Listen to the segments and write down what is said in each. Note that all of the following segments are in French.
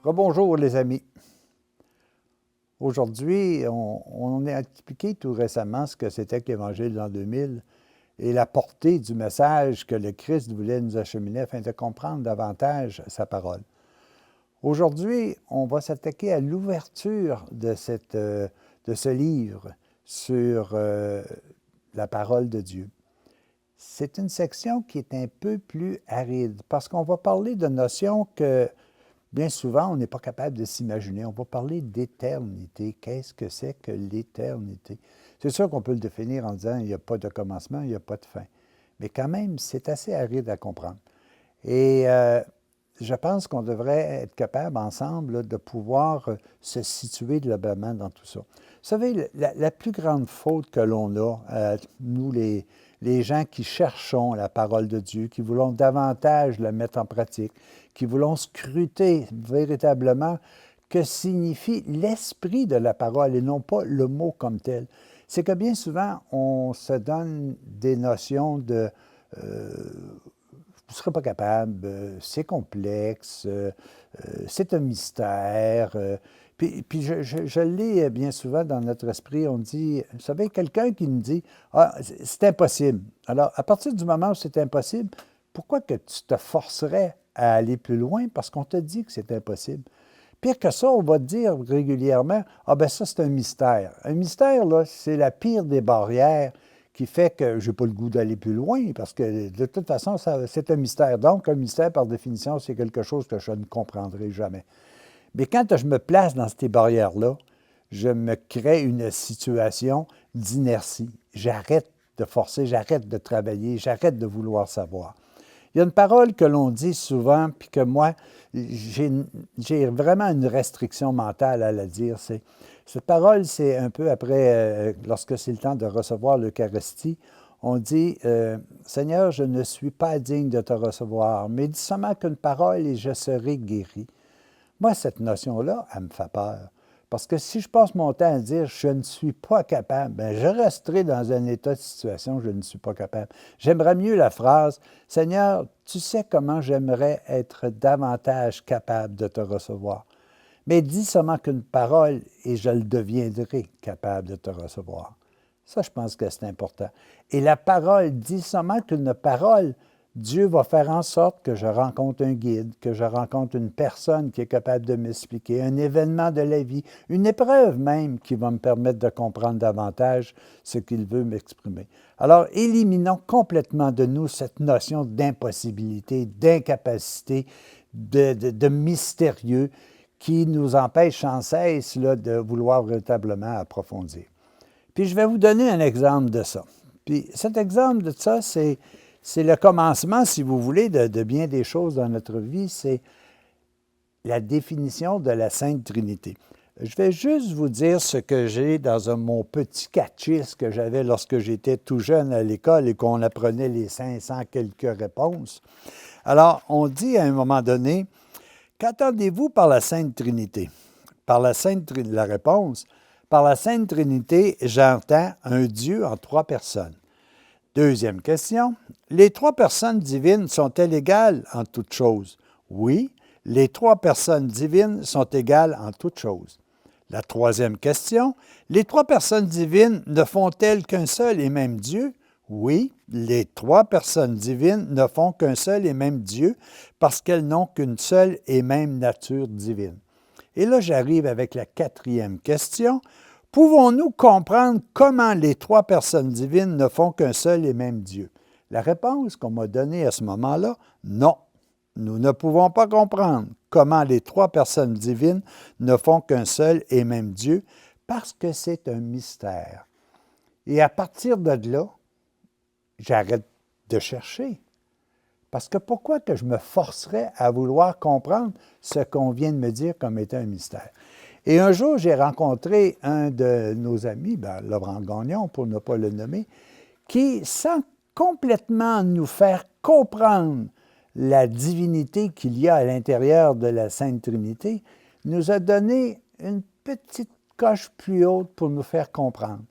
Rebonjour les amis. Aujourd'hui, on a expliqué tout récemment ce que c'était que l'Évangile de l'an 2000 et la portée du message que le Christ voulait nous acheminer afin de comprendre davantage sa parole. Aujourd'hui, on va s'attaquer à l'ouverture de ce livre sur la parole de Dieu. C'est une section qui est un peu plus aride parce qu'on va parler de notions que bien souvent, on n'est pas capable de s'imaginer. On va parler d'éternité. Qu'est-ce que c'est que l'éternité? C'est sûr qu'on peut le définir en disant il n'y a pas de commencement, il n'y a pas de fin. Mais quand même, c'est assez aride à comprendre. Et je pense qu'on devrait être capable ensemble là, de pouvoir se situer globalement dans tout ça. Vous savez, la plus grande faute que l'on a, nous les gens qui cherchons la parole de Dieu, qui voulons davantage la mettre en pratique, qui voulons scruter véritablement que signifie l'esprit de la parole et non pas le mot comme tel. C'est que bien souvent, on se donne des notions de vous ne serez pas capable, c'est complexe, c'est un mystère. Puis je lis bien souvent dans notre esprit, on dit, vous savez, quelqu'un qui nous dit « Ah, c'est impossible ». Alors, à partir du moment où c'est impossible, pourquoi que tu te forcerais à aller plus loin parce qu'on te dit que c'est impossible? Pire que ça, on va te dire régulièrement « Ah ben ça, c'est un mystère ». Un mystère, là, c'est la pire des barrières qui fait que je n'ai pas le goût d'aller plus loin, parce que de toute façon, c'est un mystère. Donc, un mystère, par définition, c'est quelque chose que je ne comprendrai jamais. Mais quand je me place dans ces barrières-là, je me crée une situation d'inertie. J'arrête de forcer, j'arrête de travailler, j'arrête de vouloir savoir. Il y a une parole que l'on dit souvent, puis que moi, j'ai vraiment une restriction mentale à la dire. Cette parole, c'est un peu après, lorsque c'est le temps de recevoir l'Eucharistie, on dit « Seigneur, je ne suis pas digne de te recevoir, mais dis seulement qu'une parole et je serai guéri. » Moi, cette notion-là, elle me fait peur. Parce que si je passe mon temps à dire « je ne suis pas capable », bien, je resterai dans un état de situation où je ne suis pas capable. J'aimerais mieux la phrase « Seigneur, tu sais comment j'aimerais être davantage capable de te recevoir. Mais dis seulement qu'une parole et je le deviendrai capable de te recevoir. » Ça, je pense que c'est important. Et la parole, dis seulement qu'une parole, Dieu va faire en sorte que je rencontre un guide, que je rencontre une personne qui est capable de m'expliquer, un événement de la vie, une épreuve même qui va me permettre de comprendre davantage ce qu'il veut m'exprimer. Alors, éliminons complètement de nous cette notion d'impossibilité, d'incapacité, de mystérieux qui nous empêche sans cesse là, de vouloir véritablement approfondir. Puis je vais vous donner un exemple de ça. Puis cet exemple de ça, c'est le commencement, si vous voulez, de bien des choses dans notre vie, c'est la définition de la Sainte Trinité. Je vais juste vous dire ce que j'ai dans mon petit catechisme que j'avais lorsque j'étais tout jeune à l'école et qu'on apprenait les 500 quelques réponses. Alors, on dit à un moment donné, qu'entendez-vous par la Sainte Trinité? Par la Sainte Trinité, la réponse, par la Sainte Trinité, j'entends un Dieu en trois personnes. Deuxième question, les trois personnes divines sont-elles égales en toutes choses? Oui, les trois personnes divines sont égales en toutes choses. La troisième question, les trois personnes divines ne font-elles qu'un seul et même Dieu? Oui, les trois personnes divines ne font qu'un seul et même Dieu parce qu'elles n'ont qu'une seule et même nature divine. Et là, j'arrive avec la quatrième question. Pouvons-nous comprendre comment les trois personnes divines ne font qu'un seul et même Dieu? La réponse qu'on m'a donnée à ce moment-là, non. Nous ne pouvons pas comprendre comment les trois personnes divines ne font qu'un seul et même Dieu parce que c'est un mystère. Et à partir de là, j'arrête de chercher. Parce que pourquoi que je me forcerais à vouloir comprendre ce qu'on vient de me dire comme étant un mystère? Et un jour, j'ai rencontré un de nos amis, Laurent Gagnon, pour ne pas le nommer, qui, sans complètement nous faire comprendre la divinité qu'il y a à l'intérieur de la Sainte Trinité, nous a donné une petite coche plus haute pour nous faire comprendre.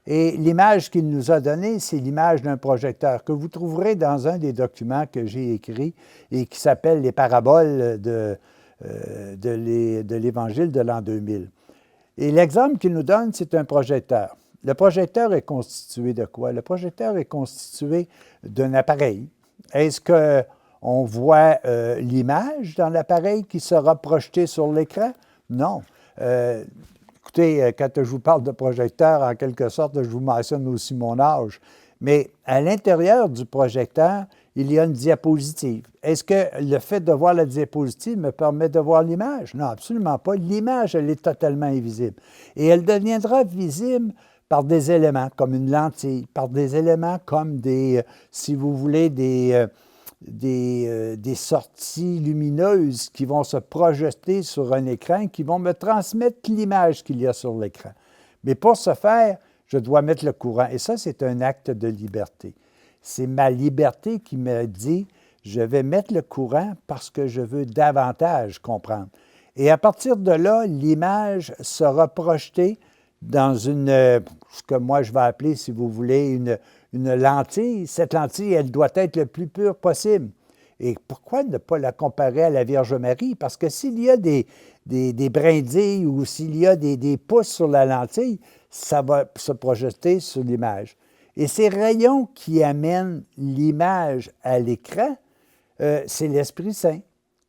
Et l'image qu'il nous a donnée, c'est l'image d'un projecteur que vous trouverez dans un des documents que j'ai écrits et qui s'appelle « Les paraboles de l'Évangile de l'an 2000. Et l'exemple qu'il nous donne, c'est un projecteur. Le projecteur est constitué de quoi? Le projecteur est constitué d'un appareil. Est-ce qu'on voit l'image dans l'appareil qui sera projetée sur l'écran? Non. Écoutez, quand je vous parle de projecteur, en quelque sorte, je vous mentionne aussi mon âge. Mais à l'intérieur du projecteur, il y a une diapositive. Est-ce que le fait de voir la diapositive me permet de voir l'image? Non, absolument pas. L'image, elle est totalement invisible. Et elle deviendra visible par des éléments comme une lentille, par des éléments comme si vous voulez, des sorties lumineuses qui vont se projeter sur un écran, qui vont me transmettre l'image qu'il y a sur l'écran. Mais pour ce faire, je dois mettre le courant. Et ça, c'est un acte de liberté. C'est ma liberté qui me dit, je vais mettre le courant parce que je veux davantage comprendre. Et à partir de là, l'image sera projetée dans ce que moi je vais appeler, si vous voulez, une lentille. Cette lentille, elle doit être le plus pure possible. Et pourquoi ne pas la comparer à la Vierge Marie? Parce que s'il y a des brindilles ou s'il y a des pouces sur la lentille, ça va se projeter sur l'image. Et ces rayons qui amènent l'image à l'écran, c'est l'Esprit Saint.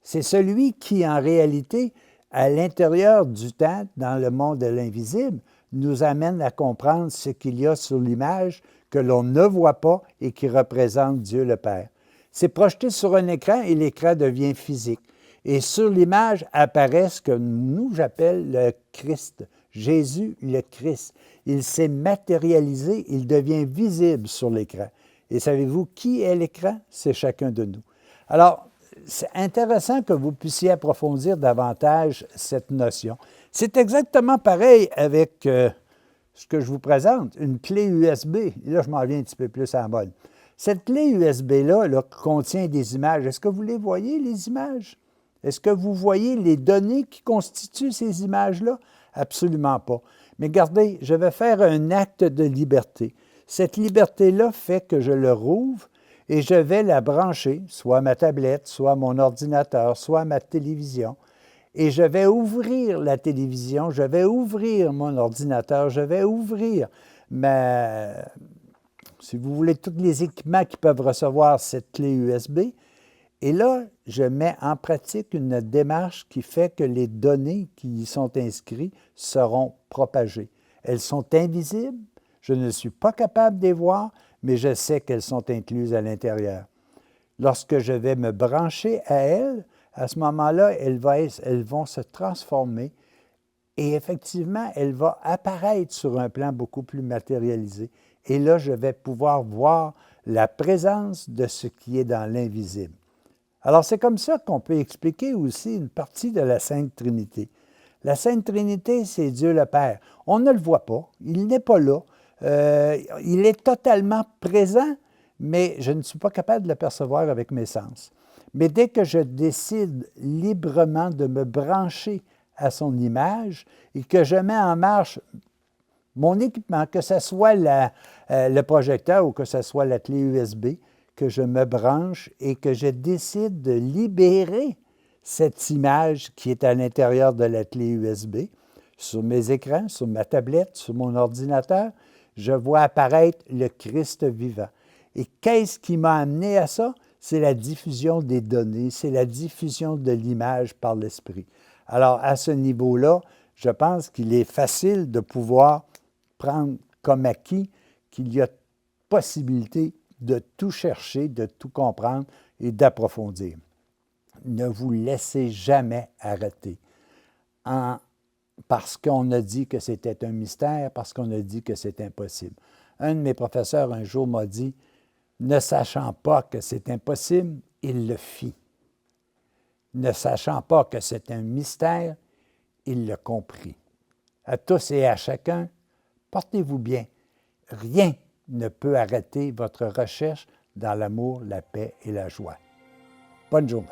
C'est celui qui, en réalité, à l'intérieur du temps, dans le monde de l'invisible, nous amène à comprendre ce qu'il y a sur l'image que l'on ne voit pas et qui représente Dieu le Père. C'est projeté sur un écran et l'écran devient physique. Et sur l'image apparaît ce que nous j'appelle le Christ, Jésus le Christ. Il s'est matérialisé, il devient visible sur l'écran. Et savez-vous qui est l'écran? C'est chacun de nous. Alors, c'est intéressant que vous puissiez approfondir davantage cette notion. C'est exactement pareil avec ce que je vous présente, une clé USB. Et là, je m'en viens un petit peu plus à la mode. Cette clé USB-là contient des images. Est-ce que vous les voyez, les images? Est-ce que vous voyez les données qui constituent ces images-là? Absolument pas. Mais regardez, je vais faire un acte de liberté. Cette liberté-là fait que je le rouvre et je vais la brancher, soit à ma tablette, soit à mon ordinateur, soit à ma télévision. Et je vais ouvrir la télévision, je vais ouvrir mon ordinateur, je vais ouvrir si vous voulez, tous les équipements qui peuvent recevoir cette clé USB. Et là, je mets en pratique une démarche qui fait que les données qui y sont inscrites seront propagées. Elles sont invisibles, je ne suis pas capable de les voir, mais je sais qu'elles sont incluses à l'intérieur. Lorsque je vais me brancher à elles, à ce moment-là, elles vont se transformer et effectivement, elles vont apparaître sur un plan beaucoup plus matérialisé. Et là, je vais pouvoir voir la présence de ce qui est dans l'invisible. Alors, c'est comme ça qu'on peut expliquer aussi une partie de la Sainte Trinité. La Sainte Trinité, c'est Dieu le Père. On ne le voit pas, il n'est pas là. Il est totalement présent, mais je ne suis pas capable de le percevoir avec mes sens. Mais dès que je décide librement de me brancher à son image et que je mets en marche mon équipement, que ce soit le projecteur ou que ce soit la clé USB, que je me branche et que je décide de libérer cette image qui est à l'intérieur de la clé USB, sur mes écrans, sur ma tablette, sur mon ordinateur, je vois apparaître le Christ vivant. Et qu'est-ce qui m'a amené à ça? C'est la diffusion des données, c'est la diffusion de l'image par l'Esprit. Alors, à ce niveau-là, je pense qu'il est facile de pouvoir prendre comme acquis qu'il y a possibilité de tout chercher, de tout comprendre et d'approfondir. Ne vous laissez jamais arrêter parce qu'on a dit que c'était un mystère, parce qu'on a dit que c'est impossible. Un de mes professeurs un jour m'a dit, ne sachant pas que c'est impossible, il le fit. Ne sachant pas que c'est un mystère, il le comprit. À tous et à chacun, portez-vous bien. Rien ne peut arrêter votre recherche dans l'amour, la paix et la joie. Bonne journée.